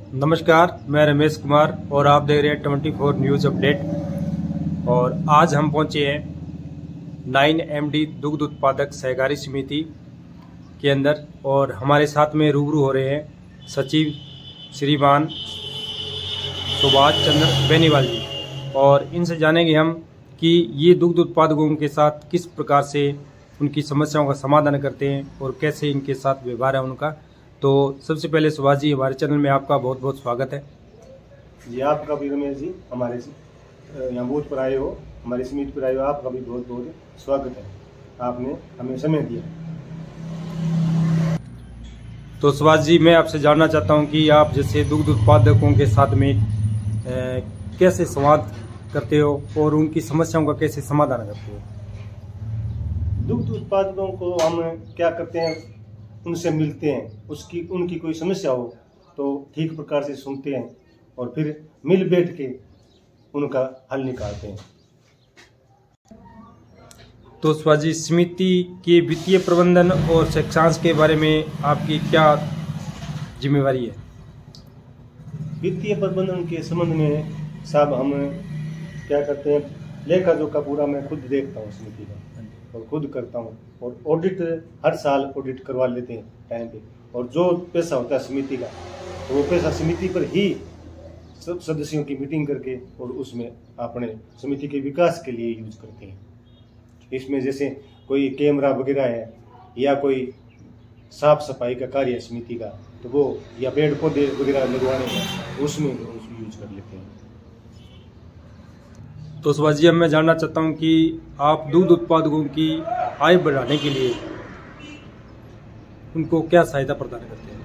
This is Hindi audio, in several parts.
नमस्कार, मैं रमेश कुमार और आप देख रहे हैं 24 न्यूज़ अपडेट। और आज हम पहुंचे हैं 9MD दुग्ध उत्पादक सहकारी समिति के अंदर और हमारे साथ में रूबरू हो रहे हैं सचिव श्रीमान सुभाष चंद्र बेनीवाल जी। और इनसे जानेंगे हम कि ये दुग्ध उत्पादकों के साथ किस प्रकार से उनकी समस्याओं का समाधान करते हैं और कैसे इनके साथ व्यवहार है उनका। तो सबसे पहले सुभाष जी, हमारे चैनल में आपका बहुत बहुत स्वागत है। जी, आपका भी रमेश जी, हमारे यहाँ बूथ पर आए हो, हमारी समिति पर आए हो, आपका भी बहुत बहुत स्वागत है। आपने हमें समय दिया। तो सुभाष जी, मैं आपसे जानना चाहता हूं कि आप जैसे दुग्ध उत्पादकों के साथ में कैसे संवाद करते हो और उनकी समस्याओं का कैसे समाधान करते हो। दुग्ध उत्पादकों को हम क्या करते हैं, उनसे मिलते हैं, उनकी कोई समस्या हो तो ठीक प्रकार से सुनते हैं और फिर मिल बैठ के उनका हल निकालते हैं। तो सुभाष जी, समिति के वित्तीय प्रबंधन और शैक्षांश के बारे में आपकी क्या जिम्मेवारी है। वित्तीय प्रबंधन के संबंध में साहब हम क्या करते हैं, लेखा जोखा पूरा मैं खुद देखता हूँ समिति का और खुद करता हूँ। और ऑडिट हर साल ऑडिट करवा लेते हैं टाइम पे। और जो पैसा होता है समिति का, तो वो पैसा समिति पर ही सब सदस्यों की मीटिंग करके और उसमें अपने समिति के विकास के लिए यूज करते हैं। इसमें जैसे कोई कैमरा वगैरह है या कोई साफ सफाई का कार्य है समिति का, तो वो या पेड़ पौधे वगैरह लगवाने हैं, उसमें यूज कर लेते हैं। तो सुभाष जी, अब मैं जानना चाहता हूं कि आप दूध उत्पादकों की आय बढ़ाने के लिए उनको क्या सहायता प्रदान करते हैं।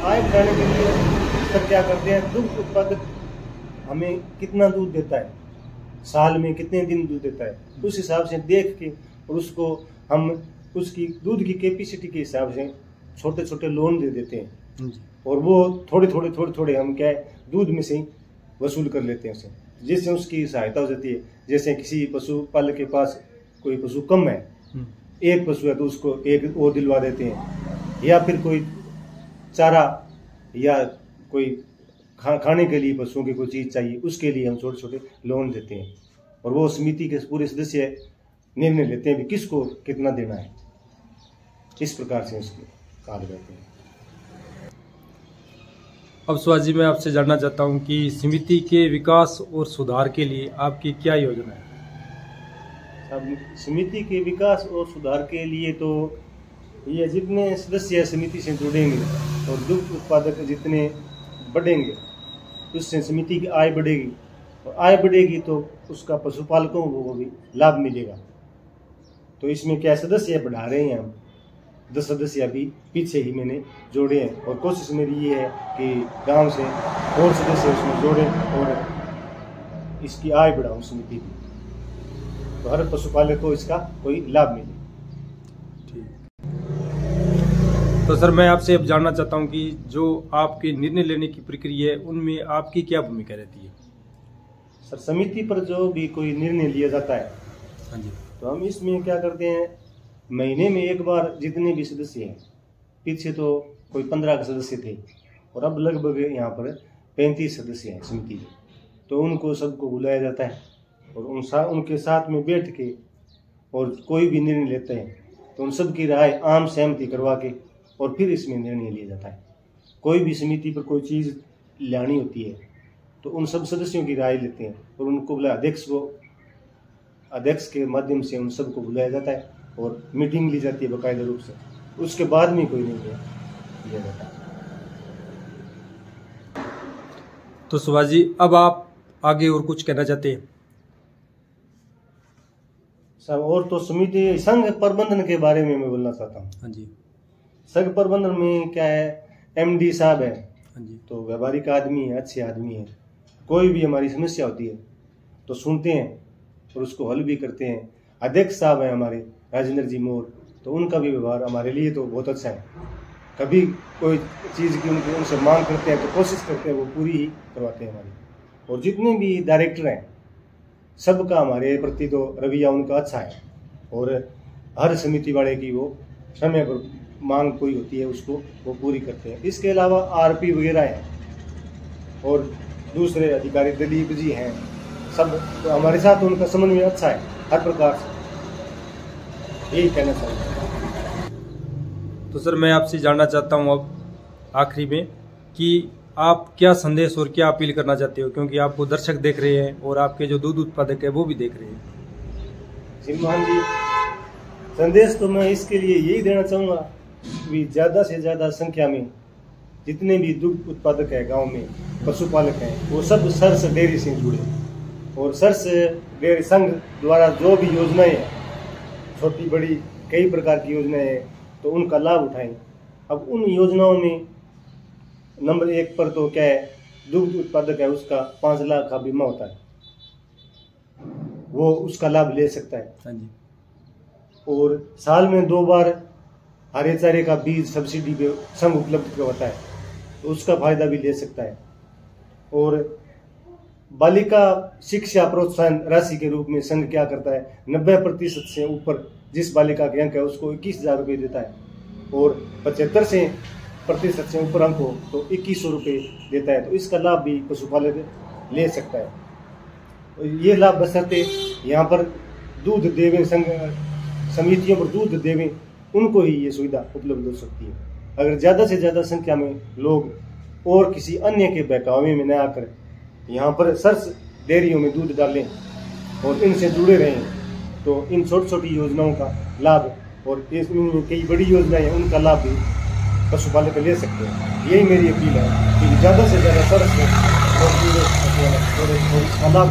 आय बढ़ाने के लिए सर क्या करते हैं, दुग्ध उत्पादक हमें कितना दूध देता है, साल में कितने दिन दूध देता है, उस हिसाब से देख के और उसको हम उसकी दूध की कैपेसिटी के हिसाब से छोटे छोटे लोन दे देते हैं। और वो थोड़े थोड़े हम क्या है दूध में से ही वसूल कर लेते हैं उसे, जिससे उसकी सहायता हो जाती है। जैसे किसी पशुपालक के पास कोई पशु कम है, एक पशु है तो उसको एक और दिलवा देते हैं, या फिर कोई चारा या कोई खाने के लिए पशुओं की कोई चीज चाहिए, उसके लिए हम छोटे छोटे लोन देते हैं। और वो समिति के पूरे सदस्य निर्णय लेते हैं कि किसको कितना देना है। इस प्रकार से उसके कार्य करते हैं। अब सुभाष जी, मैं आपसे जानना चाहता हूं कि समिति के विकास और सुधार के लिए आपकी क्या योजना है। अब समिति के विकास और सुधार के लिए तो ये जितने सदस्य समिति से जुड़ेंगे और दुग्ध उत्पादक जितने बढ़ेंगे, उससे समिति की आय बढ़ेगी और आय बढ़ेगी तो उसका पशुपालकों को भी लाभ मिलेगा। तो इसमें क्या सदस्य बढ़ा रहे हैं हम, 10 सदस्य अभी पीछे ही मैंने जोड़े हैं और कोशिश मेरी ये है कि गांव से और सदस्य उसमें जोड़ें और इसकी आय बढ़ाऊं समिति की, तो हर पशुपालक को इसका कोई लाभ मिले। तो सर, मैं आपसे अब जानना चाहता हूं कि जो आपके निर्णय लेने की प्रक्रिया है उनमें आपकी क्या भूमिका रहती है। सर, समिति पर जो भी कोई निर्णय लिया जाता है, हाँ जी, तो हम इसमें क्या करते हैं, महीने में एक बार जितने भी सदस्य हैं, पीछे तो कोई 15 सदस्य थे और अब लगभग यहाँ पर 35 सदस्य हैं समिति के, तो उनको सबको बुलाया जाता है और उनके साथ में बैठ के और कोई भी निर्णय लेते हैं तो उन सब की राय आम सहमति करवा के और फिर इसमें निर्णय लिया जाता है। कोई भी समिति पर कोई चीज़ लानी होती है तो उन सब सदस्यों की राय लेते हैं और उनको बुला अध्यक्ष के माध्यम से उन सबको बुलाया जाता है और मीटिंग ली जाती है बाकायदा रूप से, उसके बाद में कोई निर्णय लिया जाता है। तो सुभाष जी, अब आप आगे और कुछ कहना चाहते हैं। सब और तो समिति संघ प्रबंधन के बारे में मैं बोलना चाहता हूँ। हाँ जी, संघ प्रबंधन में क्या है, MD साहब है, हाँ जी, तो व्यवहारिक आदमी है, अच्छे आदमी है। कोई भी हमारी समस्या होती है तो सुनते हैं और उसको हल भी करते हैं। अध्यक्ष साहब है हमारे राजेंद्र जी मोर, तो उनका भी व्यवहार हमारे लिए तो बहुत अच्छा है। कभी कोई चीज़ की उनसे मांग करते हैं तो कोशिश करते हैं वो पूरी ही करवाते हैं हमारी। और जितने भी डायरेक्टर हैं सबका हमारे प्रति तो रवैया उनका अच्छा है और हर समिति वाले की वो समय पर मांग कोई होती है उसको वो पूरी करते हैं। इसके अलावा आरपी वगैरह हैं और दूसरे अधिकारी दिलीप जी हैं, सब तो हमारे साथ उनका समन्वय अच्छा है हर प्रकार से, यही कहना चाहूँगा। तो सर मैं आपसे जानना चाहता हूँ अब आखिरी में कि आप क्या संदेश और क्या अपील करना चाहते हो, क्योंकि आपको दर्शक देख रहे हैं और आपके जो दूध उत्पादक है वो भी देख रहे हैं। श्रीमान जी, संदेश तो मैं इसके लिए यही देना चाहूँगा कि ज़्यादा से ज़्यादा संख्या में जितने भी दुग्ध उत्पादक है गांव में, पशुपालक हैं, वो सब सरस डेयरी से जुड़े और सरस डेयरी संघ द्वारा जो भी योजनाएं हैं, छोटी बड़ी कई प्रकार की योजनाएं हैं, तो उनका लाभ उठाएं। अब उन योजनाओं में नंबर 1 पर तो क्या है, दुग्ध उत्पादक है उसका 5 लाख का बीमा होता है, वो उसका लाभ ले सकता है। हाँ जी। और साल में 2 बार हरे चारे का बीज सब्सिडी पे संघ उपलब्ध करवाता है, तो उसका फायदा भी ले सकता है। और बालिका शिक्षा प्रोत्साहन राशि के रूप में संघ क्या करता है, 90% से ऊपर जिस बालिका के अंक है उसको 21,000 रुपये देता है और 75% से ऊपर अंक हो तो 2100 रुपये देता है। तो इसका लाभ भी पशुपालक ले सकता है। और ये लाभ बशर्ते यहाँ पर दूध देवें, संघ समितियों पर दूध देवें, उनको ही ये सुविधा उपलब्ध हो सकती है। अगर ज़्यादा से ज़्यादा संख्या में लोग और किसी अन्य के बहकावे में न आकर यहाँ पर सरस डेयरियों में दूध डालें और इनसे जुड़े रहें, तो इन छोटी छोटी योजनाओं का लाभ और इनमें कई बड़ी योजनाएं हैं उनका लाभ भी पशुपालक ले सकते हैं। यही मेरी अपील है कि ज़्यादा से ज़्यादा सरस और इसका लाभ